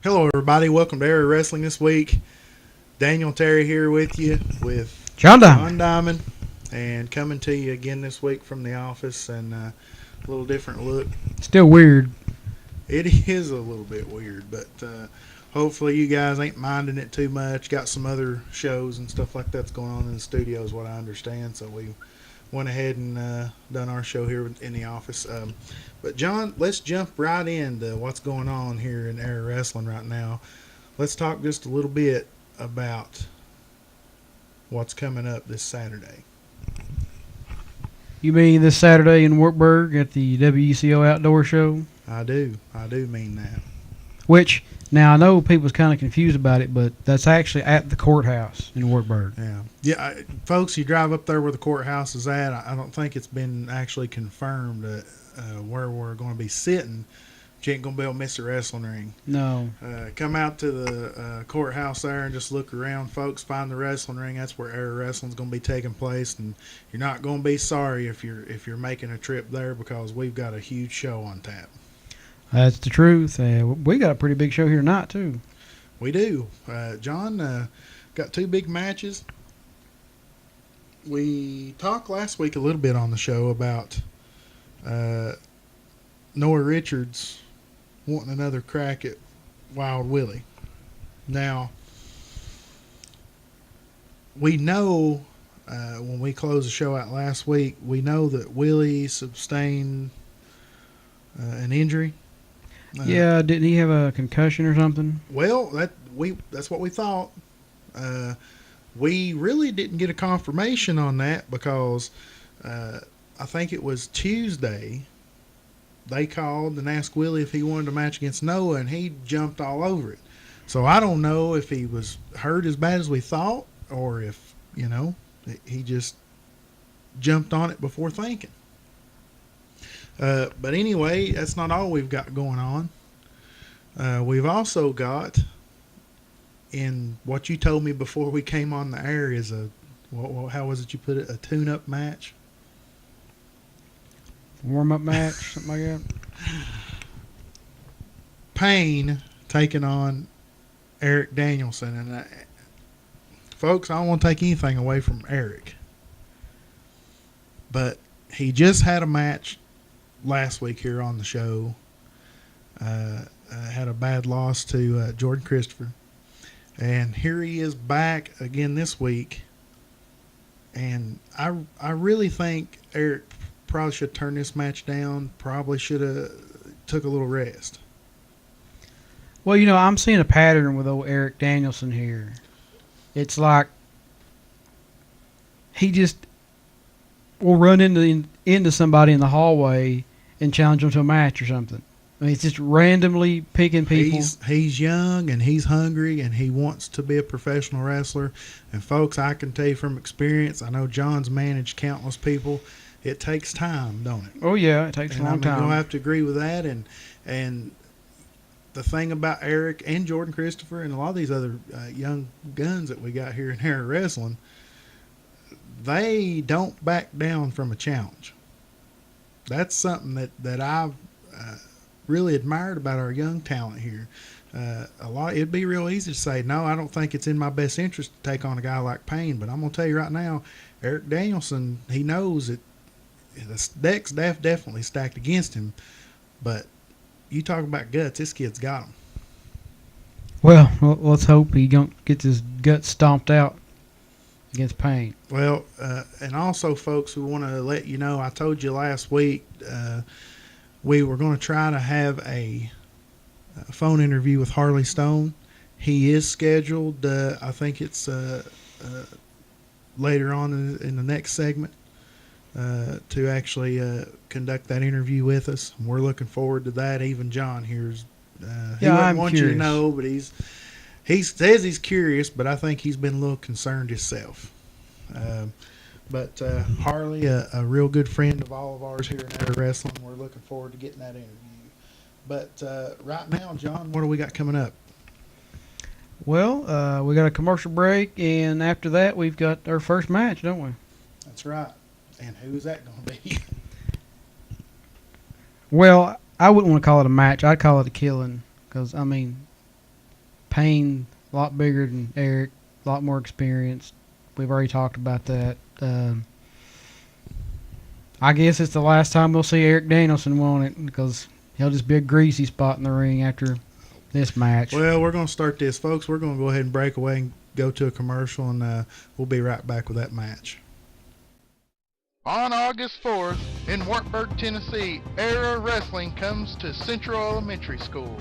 Hello, everybody. Welcome to Air Wrestling this week. Daniel Terry here with you with Jon Jon Diamond. Diamond, and coming to you again this week from the office and a little different look. Still weird. It is a little bit weird, but hopefully you guys ain't minding it too much. Got some other shows and stuff like that's going on in the studio, is what I understand. So we went ahead and done our show here in the office. But John, let's jump right into what's going on here in Air Wrestling right now. Let's talk just a little bit about what's coming up this Saturday. You mean this Saturday in Wartburg at the WECO Outdoor Show? I do mean that. Which, now I know people's kind of confused about it, but that's actually at the courthouse in Wartburg. Yeah. Folks, you drive up there where the courthouse is at. I don't think it's been actually confirmed where we're going to be sitting. But you ain't going to be able to miss the wrestling ring. No. Come out to the courthouse there and just look around, folks. Find the wrestling ring. That's where Air Wrestling's going to be taking place, and you're not going to be sorry if you're making a trip there, because we've got a huge show on tap. That's the truth. We got a pretty big show here tonight, too. We do. John, got two big matches. We talked last week a little bit on the show about Noah Richards wanting another crack at Wild Willy. Now, we know when we closed the show out last week, we know that Willie sustained an injury. Yeah, didn't he have a concussion or something? Well, that's what we thought. We really didn't get a confirmation on that, because I think it was Tuesday they called and asked Willie if he wanted a match against Noah, and he jumped all over it. So I don't know if he was hurt as bad as we thought, or if, he just jumped on it before thinking. But anyway, that's not all we've got going on. We've also got, in what you told me before we came on the air, is how was it you put it, a tune-up match? Warm-up match, something like that. Payne taking on Eric Danielson. And folks, I don't want to take anything away from Eric, but he just had a match last week here on the show. Had a bad loss to Jordan Christopher, and here he is back again this week. And I really think Eric probably should turn this match down. Probably should have took a little rest. Well, I'm seeing a pattern with old Eric Danielson here. It's like he just will run into somebody in the hallway and challenge them to a match or something. I mean, it's just randomly picking people. He's young and he's hungry and he wants to be a professional wrestler. And folks, I can tell you from experience, I know John's managed countless people. It takes time, don't it? Oh yeah, it takes a long time. You'll have to agree with that. And the thing about Eric and Jordan Christopher and a lot of these other young guns that we got here in Air Wrestling, they don't back down from a challenge. That's something that I've really admired about our young talent here. It'd be real easy to say, no, I don't think it's in my best interest to take on a guy like Payne. But I'm going to tell you right now, Eric Danielson, he knows that the deck's definitely stacked against him. But you talk about guts, this kid's got them. Well, let's hope he don't get his guts stomped out against Payne. Well, and also, folks, we want to let you know, I told you last week we were going to try to have a phone interview with Harley Stone. He is scheduled, I think it's later on in the next segment, to actually conduct that interview with us. And we're looking forward to that. Even John here's he wouldn't want you to know, but he says he's curious, but I think he's been a little concerned himself. But Harley, a real good friend of all of ours here in Air Wrestling. We're looking forward to getting that interview. But right now, John, what do we got coming up? Well, we got a commercial break, and after that, we've got our first match, don't we? That's right. And who's that going to be? Well, I wouldn't want to call it a match. I'd call it a killing because, I mean, Payne, a lot bigger than Eric, a lot more experienced. We've already talked about that. I guess it's the last time we'll see Eric Danielson won it because he'll just be a greasy spot in the ring after this match. Well, we're going to start this, folks. We're going to go ahead and break away and go to a commercial, and we'll be right back with that match. On August 4th, in Wartburg, Tennessee, Era Wrestling comes to Central Elementary School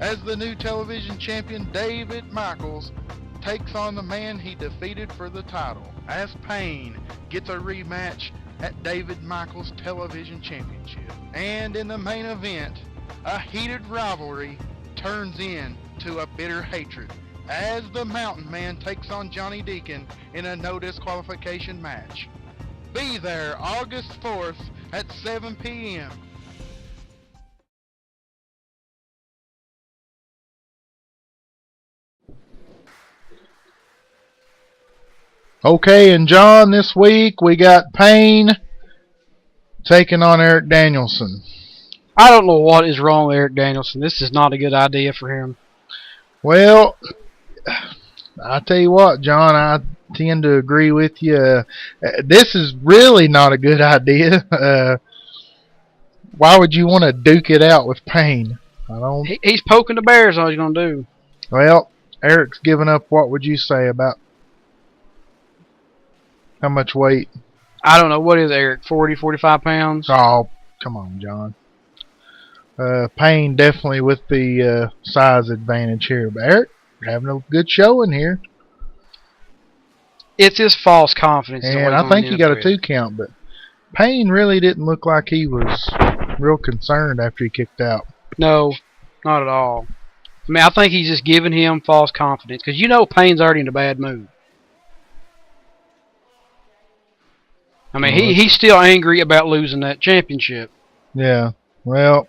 as the new television champion David Michaels takes on the man he defeated for the title, as Payne gets a rematch at David Michaels' television championship. And in the main event, a heated rivalry turns into a bitter hatred as the Mountain Man takes on Johnny Deacon in a no disqualification match. Be there August 4th at 7 p.m. Okay, and John, this week we got Payne taking on Eric Danielson. I don't know what is wrong with Eric Danielson. This is not a good idea for him. Well, I tell you what, John, I tend to agree with you. This is really not a good idea. Why would you want to duke it out with Payne? I don't. He's poking the bears. All he's gonna do. Well, Eric's given up. What would you say about how much weight? I don't know. What is Eric? 40, 45 pounds? Oh, come on, John. Payne definitely with the size advantage here. But Eric having a good showing here. It's his false confidence. And I think he got a 2 count, but Payne really didn't look like he was real concerned after he kicked out. No, not at all. I mean, I think he's just giving him false confidence because you know Payne's already in a bad mood. I mean, he's still angry about losing that championship. Yeah, well,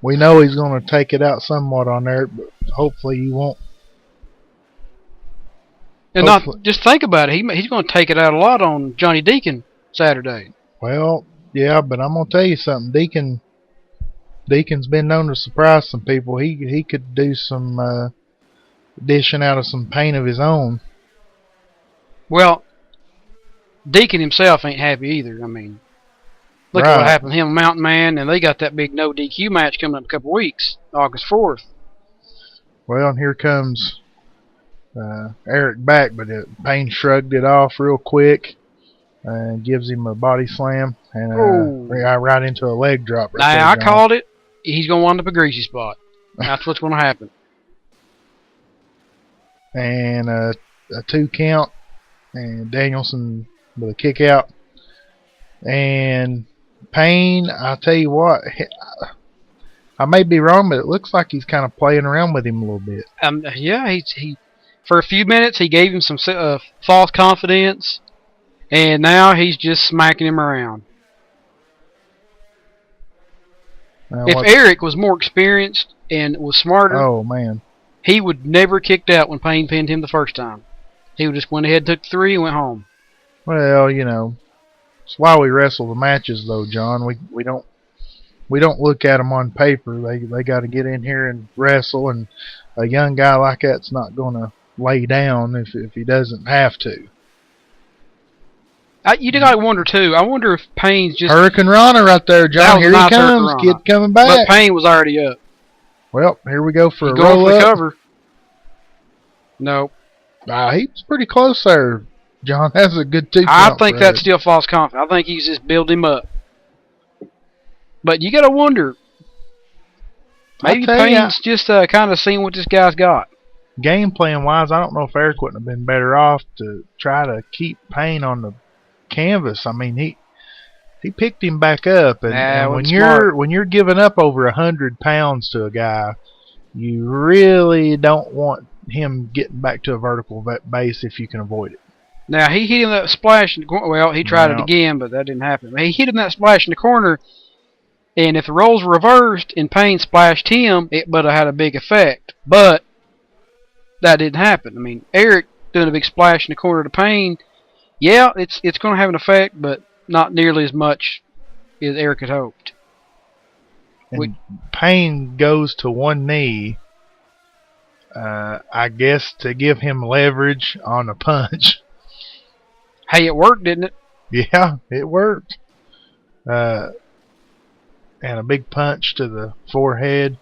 we know he's going to take it out somewhat on Eric, but hopefully he won't. And not just think about it. He's going to take it out a lot on Johnny Deacon Saturday. Well, yeah, but I'm going to tell you something. Deacon's been known to surprise some people. He could do some dishing out of some pain of his own. Well, Deacon himself ain't happy either. I mean, look at what happened to him, Mountain Man, and they got that big no DQ match coming up in a couple weeks, August 4th. Well, and here comes Eric back, but Payne shrugged it off real quick and gives him a body slam and right into a leg drop. Right there, I called it. He's going to wind up a greasy spot. That's what's going to happen. And a 2 count, and Danielson with a kick out. And Payne, I'll tell you what, I may be wrong, but it looks like he's kind of playing around with him a little bit. Yeah, he for a few minutes he gave him some false confidence, and now he's just smacking him around. If Eric was more experienced and was smarter, oh man, he would never kicked out when Payne pinned him the first time. He would just went ahead, took 3, and went home. Well, you know, it's why we wrestle the matches, though, John. We don't look at them on paper. They got to get in here and wrestle, and a young guy like that's not going to lay down if he doesn't have to. You got to wonder too. I wonder if Payne's just Hurricane Rana right there, John. Here he comes, kid coming back. But Payne was already up. Well, here we go for a roll roll up. Cover. No. He's pretty close there, John. That's a good 2 count. I think that's still false confidence. I think he's just building him up. But you got to wonder. Maybe Payne's just kind of seeing what this guy's got. Game plan wise, I don't know if Eric wouldn't have been better off to try to keep Payne on the canvas. I mean, he picked him back up, and when you're giving up over 100 pounds to a guy, you really don't want him getting back to a vertical base if you can avoid it. Now he hit him that splash in the corner. Well, he tried it again, but that didn't happen. He hit him that splash in the corner, and if the roles were reversed and Payne splashed him, it would have had a big effect. But that didn't happen. I mean, Eric doing a big splash in the corner to Payne, yeah, it's going to have an effect, but not nearly as much as Eric had hoped. And Payne goes to one knee I guess to give him leverage on a punch. Hey, it worked, didn't it? Yeah, it worked. And a big punch to the forehead.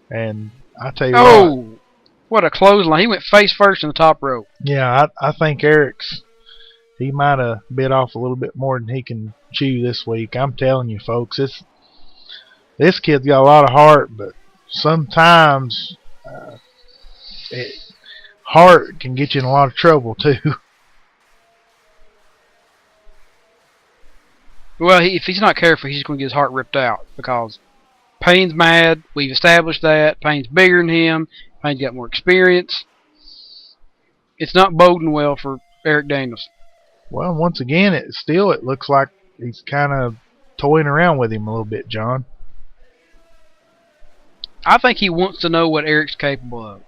And I tell you what. What a clothesline. He went face first in the top rope. Yeah, I think he might have bit off a little bit more than he can chew this week. I'm telling you, folks, this kid's got a lot of heart, but sometimes heart can get you in a lot of trouble, too. Well, if he's not careful, he's going to get his heart ripped out because Payne's mad. We've established that. Payne's bigger than him. Payne's got more experience. It's not boding well for Eric Danielson. Well, once again, it looks like he's kind of toying around with him a little bit, John. I think he wants to know what Eric's capable of.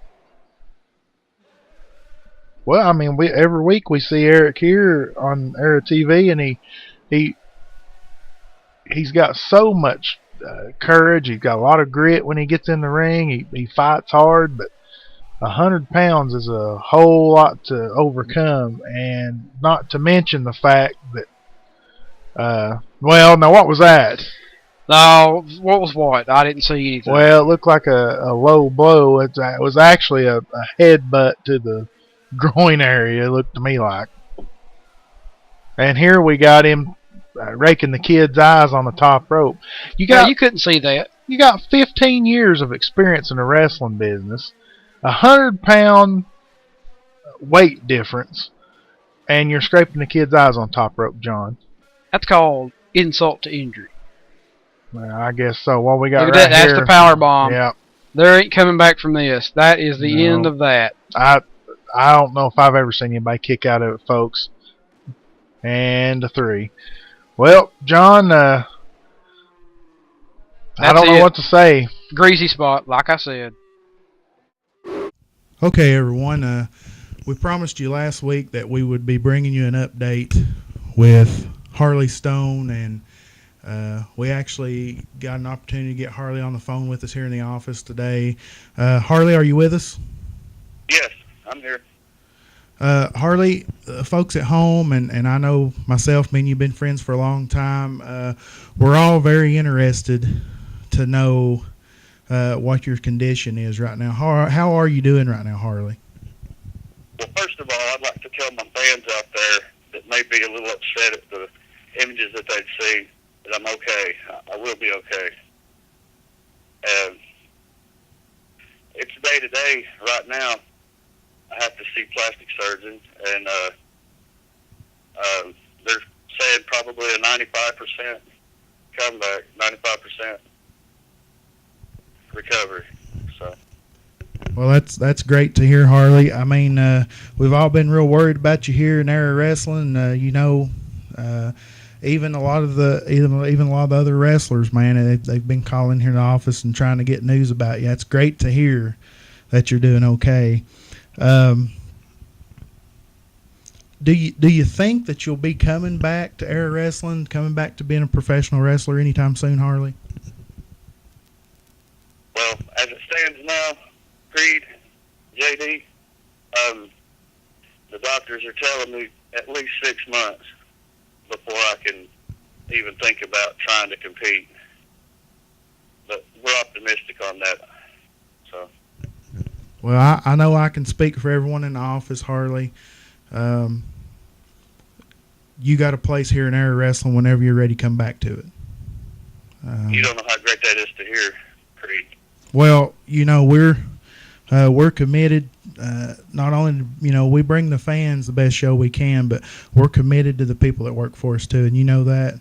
Well, I mean, every week we see Eric here on Era TV, and he's got so much courage. He's got a lot of grit when he gets in the ring. He fights hard, but 100 pounds is a whole lot to overcome, and not to mention the fact that well, now what was that? No, what was what? I didn't see anything. Well, it looked like a low blow. It was actually a headbutt to the groin area, it looked to me like. And here we got him raking the kid's eyes on the top rope. You couldn't see that. You got 15 years of experience in the wrestling business, 100-pound weight difference, and you're scraping the kid's eyes on top rope, John. That's called insult to injury. Well, I guess so. What we got Look at right that. here. That's the power bomb. Yeah. There ain't coming back from this. That is the end of that. I don't know if I've ever seen anybody kick out of it, folks. And a 3. Well, John, I don't know what to say. Greasy spot, like I said. Okay, everyone. We promised you last week that we would be bringing you an update with Harley Stone, and we actually got an opportunity to get Harley on the phone with us here in the office today. Harley, are you with us? Yes, I'm here. Harley, folks at home, and I know myself, me and you've been friends for a long time, we're all very interested to know what your condition is right now. How are you doing right now, Harley? Well, first of all, I'd like to tell my fans out there that may be a little upset at the images that they'd see that I'm okay. I will be okay. It's day to day right now. I have to see plastic surgeons, and they're saying probably a 95% comeback, 95% recovery. So. Well, that's great to hear, Harley. I mean, we've all been real worried about you here in Era Wrestling. Even a lot of the other wrestlers, man, they've been calling here in the office and trying to get news about you. It's great to hear that you're doing okay. Do you think that you'll be coming back to Era Wrestling, coming back to being a professional wrestler anytime soon, Harley? Well, as it stands now, Creed, JD, the doctors are telling me at least 6 months before I can even think about trying to compete. But we're optimistic on that. So. Well, I know I can speak for everyone in the office, Harley. You got a place here in Era Wrestling whenever you're ready to come back to it. You don't know how great that is to hear, Creed. Well, we're committed. Not only we bring the fans the best show we can, but we're committed to the people that work for us too, and you know that.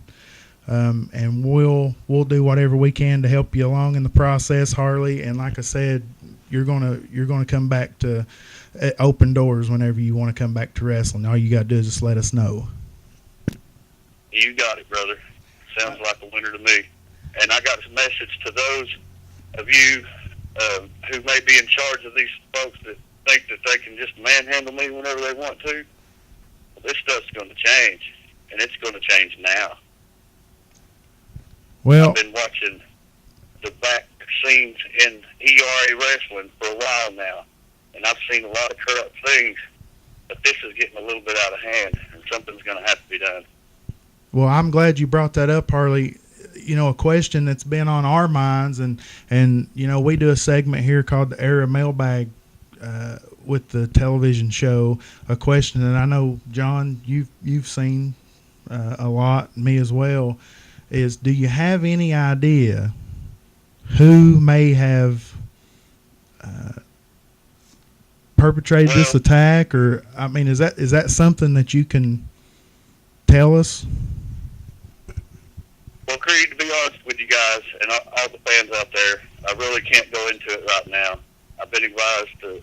And we'll do whatever we can to help you along in the process, Harley. And like I said, you're gonna come back to open doors whenever you want to come back to wrestling. All you gotta do is just let us know. You got it, brother. Sounds like a winner to me. And I got a message to those of you who may be in charge of these folks that think that they can just manhandle me whenever they want to. Well, this stuff's going to change, and it's going to change now. Well, I've been watching the back scenes in ERA wrestling for a while now, and I've seen a lot of corrupt things, but this is getting a little bit out of hand, and something's going to have to be done. Well, I'm glad you brought that up, Harley. You know, a question that's been on our minds, and you know, we do a segment here called the Era Mailbag with the television show. A question that I know, John, you've seen a lot, me as well, is do you have any idea who may have perpetrated this attack? Or, I mean, is that something that you can tell us? Well, Creed, to be honest with you guys and all the fans out there, I really can't go into it right now. I've been advised to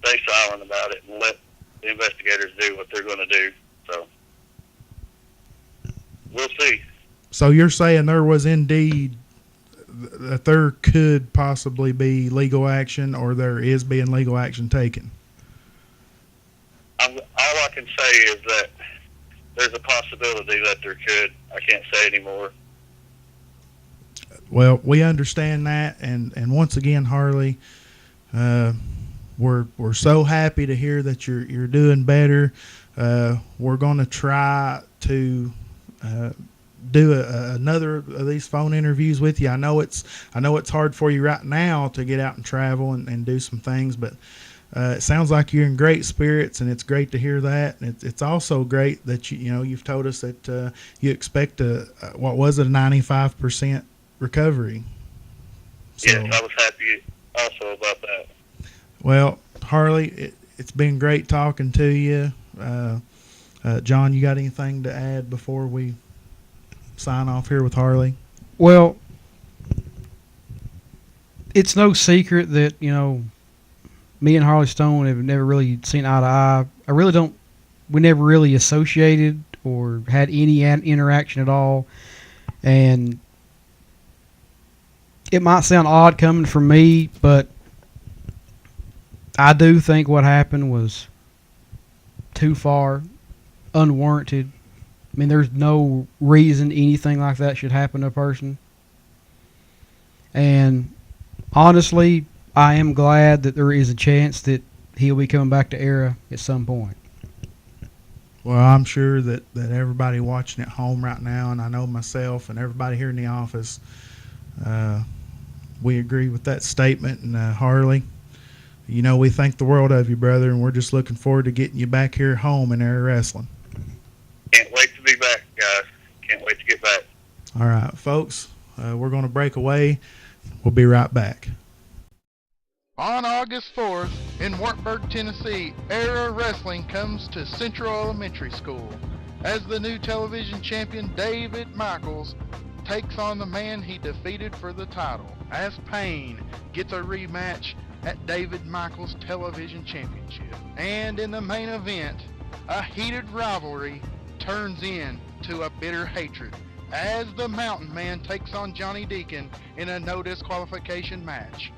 stay silent about it and let the investigators do what they're going to do. So, we'll see. So you're saying there was indeed that there could possibly be legal action, or there is being legal action taken? All I can say is that there's a possibility that there could. I can't say anymore. Well, we understand that, and once again, Harley, we're so happy to hear that you're doing better. We're going to try to do another of these phone interviews with you. I know it's hard for you right now to get out and travel and do some things, but it sounds like you're in great spirits, and it's great to hear that. And it's also great that you've told us that you expect a 95% recovery. So, yes, I was happy also about that. Well, Harley, it's been great talking to you. John, you got anything to add before we sign off here with Harley? Well, it's no secret that, me and Harley Stone have never really seen eye to eye. We never really associated or had any interaction at all. And it might sound odd coming from me, but I do think what happened was too far, unwarranted. I mean, there's no reason anything like that should happen to a person. And honestly, I am glad that there is a chance that he'll be coming back to Era at some point. Well, I'm sure that everybody watching at home right now, and I know myself and everybody here in the office, we agree with that statement. And Harley, we think the world of you, brother, and we're just looking forward to getting you back here home in Era Wrestling. Can't wait to be back, guys. Can't wait to get back. All right, folks, we're going to break away. We'll be right back. On August 4th, in Wartburg, Tennessee, Era Wrestling comes to Central Elementary School as the new television champion David Michaels takes on the man he defeated for the title, as Payne gets a rematch at David Michaels' Television Championship. And in the main event, a heated rivalry turns into a bitter hatred as the Mountain Man takes on Johnny Deacon in a no disqualification match.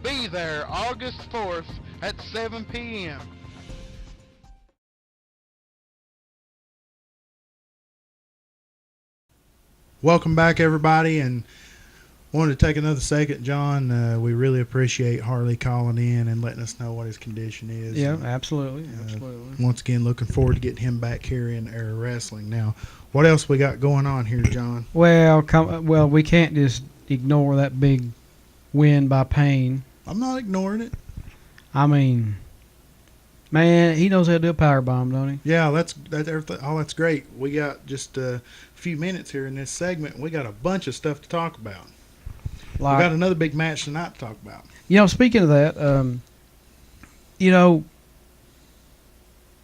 Be there August 4th at 7 p.m. Welcome back, everybody, and wanted to take another second, John. We really appreciate Harley calling in and letting us know what his condition is. Yeah, and, absolutely. Absolutely. Once again, looking forward to getting him back here in Era Wrestling. Now, what else we got going on here, John? Well, we can't just ignore that big win by Payne. I'm not ignoring it. I mean, man, he knows how to do a power bomb, don't he? Yeah, that's everything. Oh, that's great. We got just a few minutes here in this segment. We got a bunch of stuff to talk about. We got another big match tonight to talk about. Speaking of that,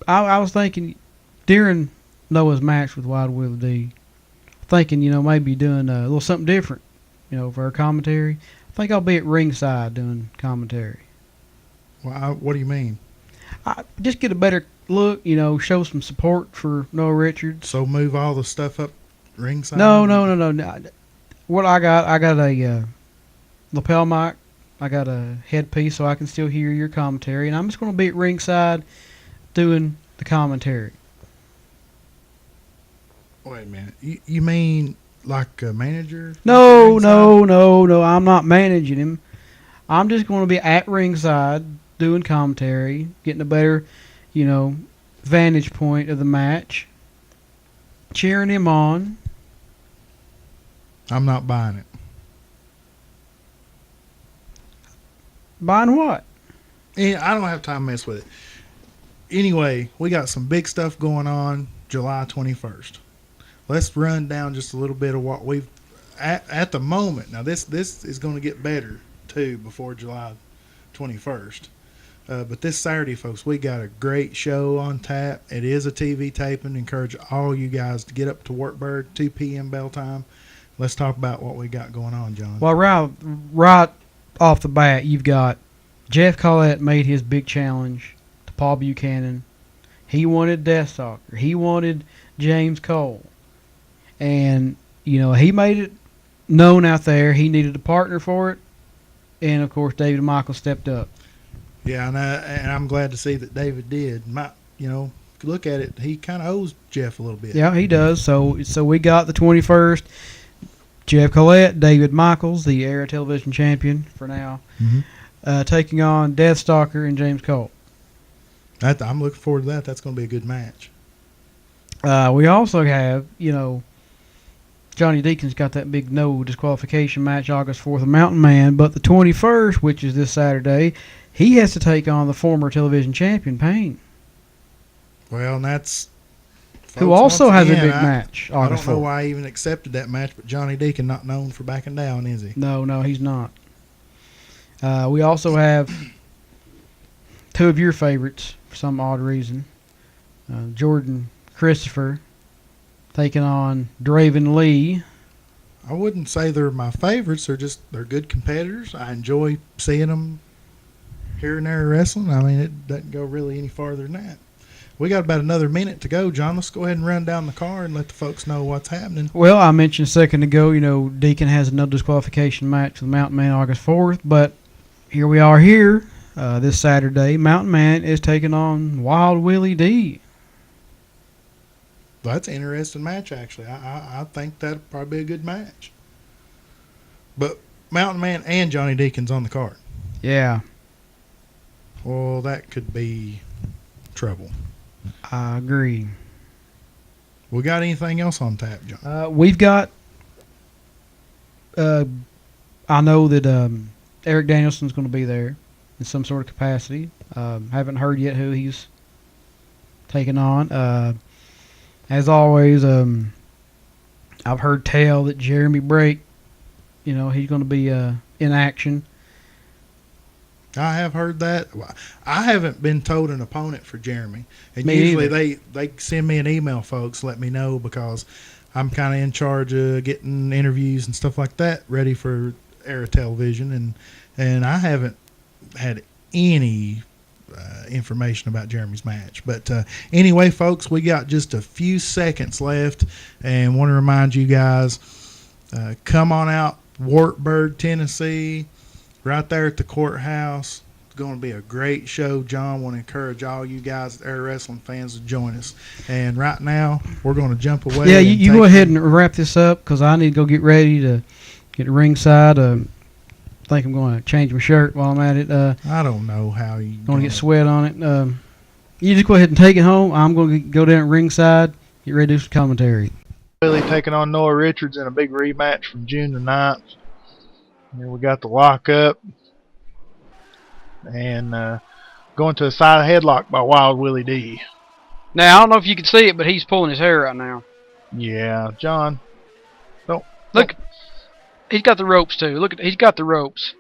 I was thinking during Noah's match with Wild Willy D, thinking, maybe doing a little something different, for our commentary. I think I'll be at ringside doing commentary. Well, what do you mean? Just get a better look, show some support for Noah Richards. So move all the stuff up ringside? No. What I got a lapel mic. I got a headpiece so I can still hear your commentary, and I'm just going to be at ringside doing the commentary. Wait a minute. You mean like a manager? No. I'm not managing him. I'm just going to be at ringside doing commentary, getting a better, vantage point of the match, cheering him on. I'm not buying it. Buying what? Yeah, I don't have time to mess with it. Anyway, we got some big stuff going on July 21st. Let's run down just a little bit of what we've at the moment. Now this is going to get better too before July 21st. But this Saturday, folks, we got a great show on tap. It is a TV taping. Encourage all you guys to get up to Wartburg, 2 p.m. bell time. Let's talk about what we got going on, John. Well, right off the bat, you've got Jeff Collette made his big challenge to Paul Buchanan. He wanted Deathstalker. He wanted James Cole. And, he made it known out there he needed a partner for it. And, of course, David Michael stepped up. Yeah, and I'm glad to see that David did. Look at it, he kind of owes Jeff a little bit. Yeah, he does. So we got the 21st. Jeff Collette, David Michaels, the Era Television Champion for now, taking on Deathstalker and James Cole. I'm looking forward to that. That's going to be a good match. We also have, Johnny Deacon's got that big no disqualification match August 4th of Mountain Man, but the 21st, which is this Saturday, he has to take on the former television champion, Payne. Well, and that's... Who also has a big match. I don't know why I even accepted that match, but Johnny Deacon not known for backing down, is he? No, he's not. We also have two of your favorites for some odd reason. Jordan Christopher taking on Draven Lee. I wouldn't say they're my favorites. They're good competitors. I enjoy seeing them here and there wrestling. I mean, it doesn't go really any farther than that. We got about another minute to go, John. Let's go ahead and run down the card and let the folks know what's happening. Well, I mentioned a second ago, Deacon has another disqualification match with Mountain Man August 4th, but here we are here this Saturday. Mountain Man is taking on Wild Willy D. That's an interesting match, actually. I think that'll probably be a good match. But Mountain Man and Johnny Deacon's on the card. Yeah. Well, that could be trouble. I agree. We got anything else on tap, John? We've got... I know that Eric Danielson's going to be there in some sort of capacity. Haven't heard yet who he's taking on. As always, I've heard tell that Jeremy Brake, he's going to be in action. I have heard that. I haven't been told an opponent for Jeremy. And Me usually either. they send me an email, folks, let me know, because I'm kind of in charge of getting interviews and stuff like that ready for Era Television. And I haven't had any information about Jeremy's match. But anyway, folks, we got just a few seconds left and want to remind you guys, come on out, Wartburg, Tennessee, right there at the courthouse. It's going to be a great show. John, want to encourage all you guys, Air Wrestling fans, to join us. And right now, we're going to jump away. Yeah, you go ahead and wrap this up, because I need to go get ready to get ringside. I think I'm going to change my shirt while I'm at it. I don't know how you going to get sweat on it. You just go ahead and take it home. I'm going to go down at ringside, get ready to do some commentary. Willie taking on Noah Richards in a big rematch from June the 9th. And we got the lockup. And going to a side headlock by Wild Willy D. Now, I don't know if you can see it, but he's pulling his hair right now. Yeah, John. Look, he's got the ropes, too. He's got the ropes.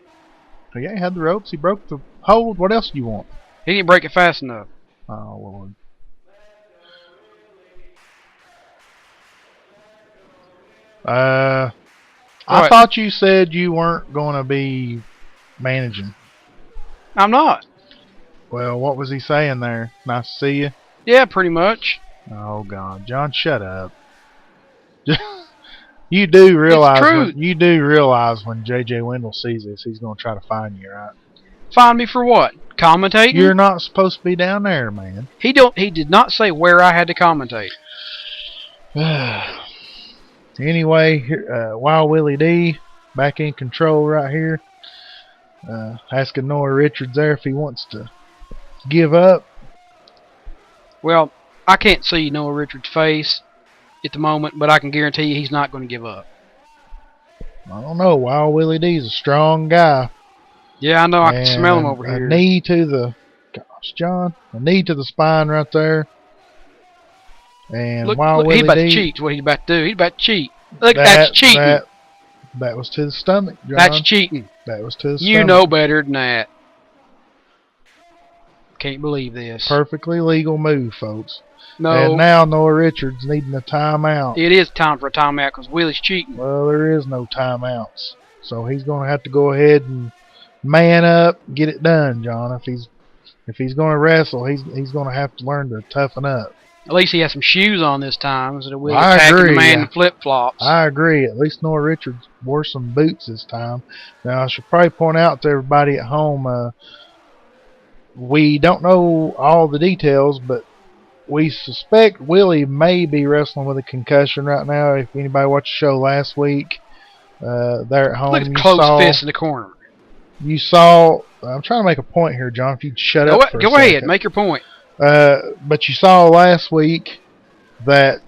He ain't had the ropes. He broke the hold. What else do you want? He didn't break it fast enough. Oh, Lord. I thought you said you weren't going to be managing. I'm not. Well, what was he saying there? Nice to see you. Yeah, pretty much. Oh God, John, shut up. You do realize when J.J. Wendell sees this, he's going to try to find you, right? Find me for what? Commentating? You're not supposed to be down there, man. He did not say where I had to commentate. Anyway, Wild Willy D back in control right here. Asking Noah Richards there if he wants to give up. Well, I can't see Noah Richards' face at the moment, but I can guarantee you he's not going to give up. I don't know. Wild Willy D's a strong guy. Yeah, I know. I can smell him over here. A knee to the... Gosh, John. A knee to the spine right there. And look, Wild Willy he's about D... to cheat. What he's about to do. He's about to cheat. Look, that's cheating. That was to the stomach, John. That's cheating. That was to the stomach. You know better than that. Can't believe this. Perfectly legal move, folks. No. And now Noah Richards needing a timeout. It is time for a timeout because Willie's cheating. Well, there is no timeouts. So he's going to have to go ahead and man up, get it done, John. If he's going to wrestle, he's going to have to learn to toughen up. At least he has some shoes on this time instead of Willie I attacking agree, the man yeah. in flip-flops. I agree. At least Noah Richards wore some boots this time. Now, I should probably point out to everybody at home, we don't know all the details, but we suspect Willie may be wrestling with a concussion right now. If anybody watched the show last week, there at home, Look at the closed fist in the corner. You saw... I'm trying to make a point here, John. If you'd shut up for a Go second. ahead. Make your point. But you saw last week that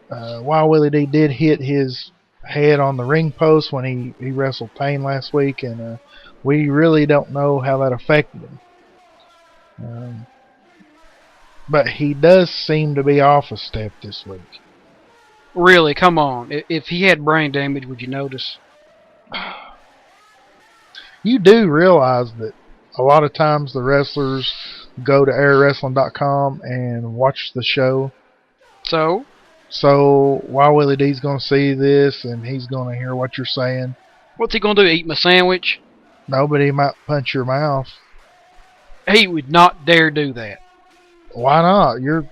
Wild Willy D did hit his head on the ring post when he wrestled Payne last week, and we really don't know how that affected him. But he does seem to be off a step this week. Really, come on. If he had brain damage, would you notice? You do realize that a lot of times the wrestlers go to airwrestling.com and watch the show. So Wild Willy D's going to see this and he's going to hear what you're saying. What's he going to do? Eat my sandwich? Nobody might punch your mouth. He would not dare do that. Why not? You're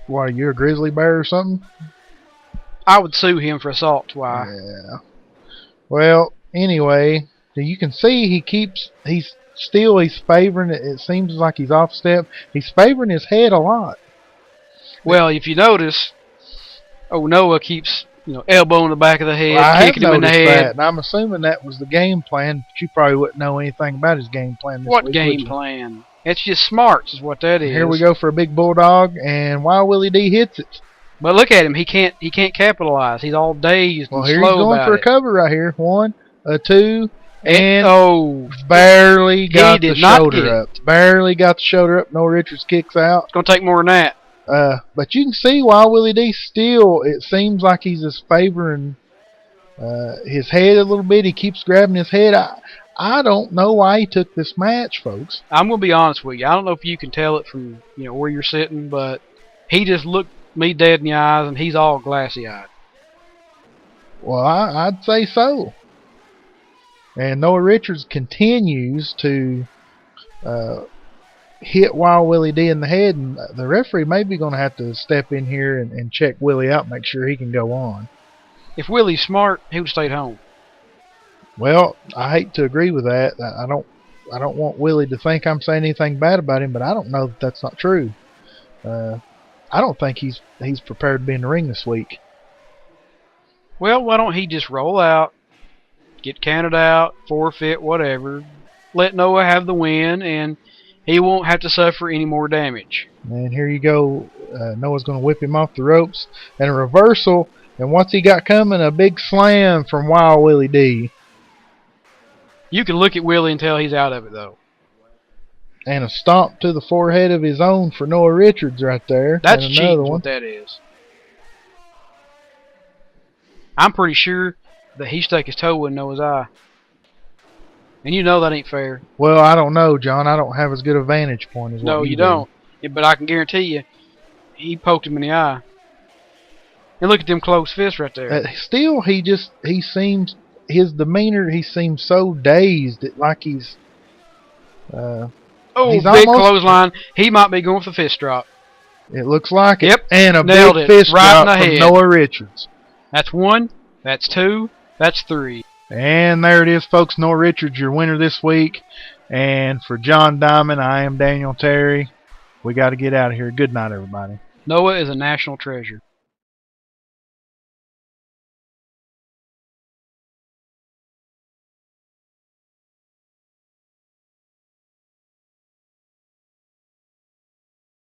a grizzly bear or something? I would sue him for assault. Why? Yeah. Well, anyway, you can see he's favoring it. It seems like he's off step. He's favoring his head a lot. Well, if you notice, Noah keeps elbowing the back of the head, Well, kicking him in the head. That, and I'm assuming that was the game plan, but you probably wouldn't know anything about his game plan this what week, game plan? It's just smarts is what that is. Here we go for a big bulldog, and Wild Willy D hits it. But look at him. He can't capitalize. He's all dazed and Here slow he's going for a cover right here. 1, 2, and barely got the shoulder up. Barely got the shoulder up. Noah Richards kicks out. It's going to take more than that. But you can see Wild Willy D still, it seems like he's just favoring his head a little bit. He keeps grabbing his head. I don't know why he took this match, folks. I'm going to be honest with you. I don't know if you can tell it from where you're sitting, but he just looked me dead in the eyes, and he's all glassy-eyed. Well, I'd say so. And Noah Richards continues to hit Wild Willy D in the head, and the referee may be going to have to step in here and check Willie out, make sure he can go on. If Willie's smart, he would have stayed home. Well, I hate to agree with that. I don't want Willie to think I'm saying anything bad about him, but I don't know that that's not true. I don't think he's prepared to be in the ring this week. Well, why don't he just roll out, get counted out, forfeit, whatever, let Noah have the win, and he won't have to suffer any more damage. And here you go. Noah's going to whip him off the ropes, and a reversal. And what's he got coming? A big slam from Wild Willy D. You can look at Willie and tell he's out of it, though. And a stomp to the forehead of his own for Noah Richards right there. That's and cheating, another one. what that is. I'm pretty sure that he stuck his toe in Noah's eye. And you know that ain't fair. Well, I don't know, John. I don't have as good a vantage point as No, what you don't. Yeah, but I can guarantee you, he poked him in the eye. And look at them closed fists right there. Still, he seems, his demeanor, he seems so dazed, like he's... big clothesline. He might be going for the fist drop. It looks like it. Yep. And a Nailed big it. fist Right drop in the from head. Noah Richards. That's 1. That's 2. That's 3. And there it is, folks. Noah Richards, your winner this week. And for Jon Diamond, I am Daniel Terry. We got to get out of here. Good night, everybody. Noah is a national treasure.